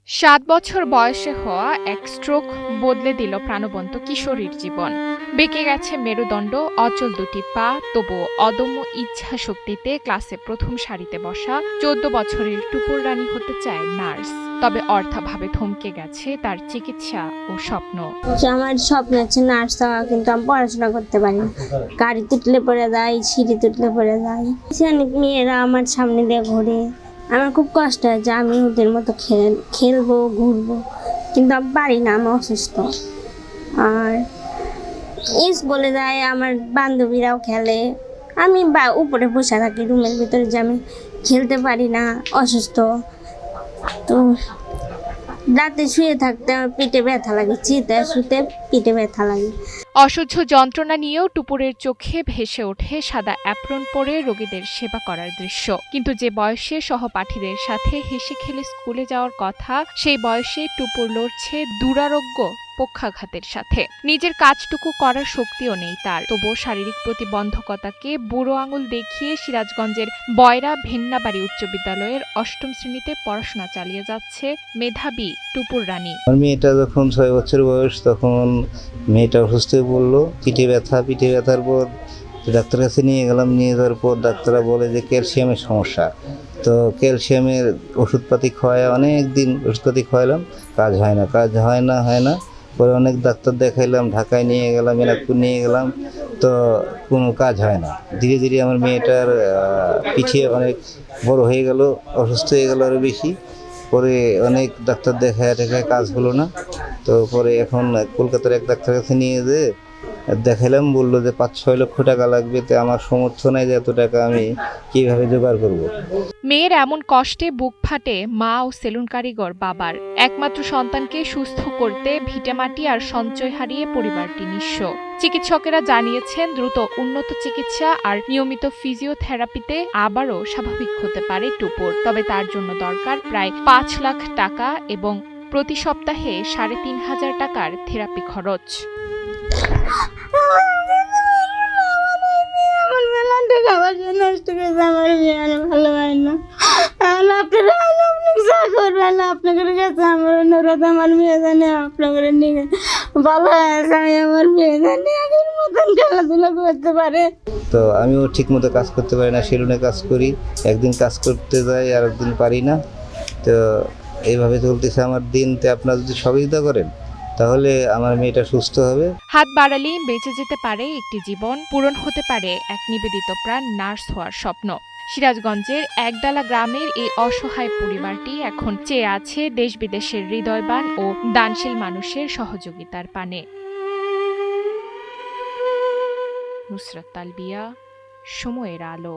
৭ বছর বয়সে হওয়া এক স্ট্রোক বদলে দিল প্রাণবন্ত কিশোরীর জীবন। বেঁকে গেছে মেরুদণ্ড, অচল দুটি পা, তবুও অদম্য ইচ্ছাশক্তিতে ক্লাসে প্রথম সারিতে বসা ১৪ বছরের টুপুর রানী হতে চায় নার্স। তবে অর্থাভাবে থমকে গেছে তার চিকিৎসা ও স্বপ্ন। আমার স্বপ্ন হচ্ছে নার্স হওয়া, কিন্তু আমি পড়াশোনা করতে পারি না। গাড়ি তুটলে পড়ে যাই, সিঁড়ি তুটলে পড়ে যাই। অনেক মেয়েরা আমার সামনে দিয়ে ঘুরে, আমার খুব কষ্ট হয় যে আমি ওদের মতো খেলবো, ঘুরবো, কিন্তু আমি পারি না, আমি অসুস্থ। আর বলে যায়, আমার বান্ধবীরাও খেলে, আমি উপরে বসে থাকি রুমের ভিতরে, যে আমি খেলতে পারি না, অসুস্থ। তো রাতে শুয়ে থাকতে আমার পেটে ব্যথা লাগে, চিন্তায় শুতে পেটে ব্যথা লাগে। অসহ্য যন্ত্রণা নিয়েও টুপুরের চোখে ভেসে ওঠে সাদা অ্যাপ্রন পরে রোগীদের সেবা করার দৃশ্য। কিন্তু যে বয়সে সহপাঠীদের সাথে হেসে খেলে স্কুলে যাওয়ার কথা, সেই বয়সে টুপুর লড়ছে দুরারোগ্য পক্ষাঘাতের সাথে। নিজের কাজটুকু করার শক্তিও নেই তার। তবুও শারীরিক প্রতিবন্ধকতাকে বুড়ো আঙুল দেখিয়ে সিরাজগঞ্জের বয়রা ভেন্নাবাড়ি উচ্চ বিদ্যালয়ের ৮ম শ্রেণীতে পড়াশোনা চালিয়ে যাচ্ছে মেধাবী টুপুর রানী। আমার মেয়েটা যখন ৬ বছর বয়স, তখন মেয়েটা অসুস্থ হয়ে পড়লো, পিঠে ব্যথার পর ডাক্তারের কাছে নিয়ে গেলাম। নিয়ে যাওয়ার পর ডাক্তাররা বলে যে ক্যালসিয়ামের সমস্যা। তো ক্যালসিয়ামের ওষুধপাতি খাওয়ায় অনেক দিন ওষুধপাতি খাওয়ালাম, কাজ হয় না। পরে অনেক ডাক্তার দেখাইলাম, ঢাকায় নিয়ে গেলাম, এনাদপুর নিয়ে গেলাম, তো কোনো কাজ হয় না। ধীরে ধীরে আমার মেয়েটার পিঠে অনেক বড় হয়ে গেল, অসুস্থ হয়ে গেল আরও বেশি। পরে অনেক ডাক্তার দেখায় কাজ হলো না। তো পরে এখন কলকাতার এক ডাক্তারের কাছে নিয়ে যেয়ে দেখাইলাম, বললো যে ৫-৬ লক্ষ টাকা লাগবে। তো আমার সামর্থ্য নাই যে এত টাকা আমি কিভাবে জোগাড় করব। মেয়ের এমন কষ্টে বুক ফাটে মা ও সেলুন কারিগর বাবার। একমাত্র সন্তানকে সুস্থ করতে ভিটেমাটি আর সঞ্চয় হারিয়ে পরিবারটি নিঃস্ব। চিকিৎসকেরা জানিয়েছেন, দ্রুত উন্নত চিকিৎসা আর নিয়মিত ফিজিওথেরাপিতে আবারও স্বাভাবিক হতে পারে টুপুর। তবে তার জন্য দরকার প্রায় ৫ লাখ টাকা এবং প্রতি সপ্তাহে ৩৫০০ টাকার থেরাপি খরচ। আপনাদের কাছে আমার অনুরোধ, আমার মেয়ে জানে আপনাদের নিয়ে ভালো আছে, আমি আমার মেয়ে জানি আগের মতন খেলাধুলা করতে পারে। তো আমিও ঠিক মতো কাজ করতে পারি না, সেলুনে কাজ করি, একদিন কাজ করতে যাই আর একদিন পারি না। তো এইভাবে চলতেছে আমার দিন। তো আপনারা যদি সহযোগিতা করেন তাহলে আমার মেয়েটা সুস্থ হবে। হাত বাড়ালেই বেঁচে যেতে পারে একটি জীবন, পূরণ হতে পারে এক নিবেদিত প্রাণ নার্স হওয়ার স্বপ্ন। সিরাজগঞ্জের একডালা গ্রামের এই অসহায় পরিবারটি এখন চেয়ে আছে দেশ বিদেশের হৃদয়বান ও দানশীল মানুষের সহযোগিতার পানে। নুসরাত তালবিয়া, সময়ের আলো।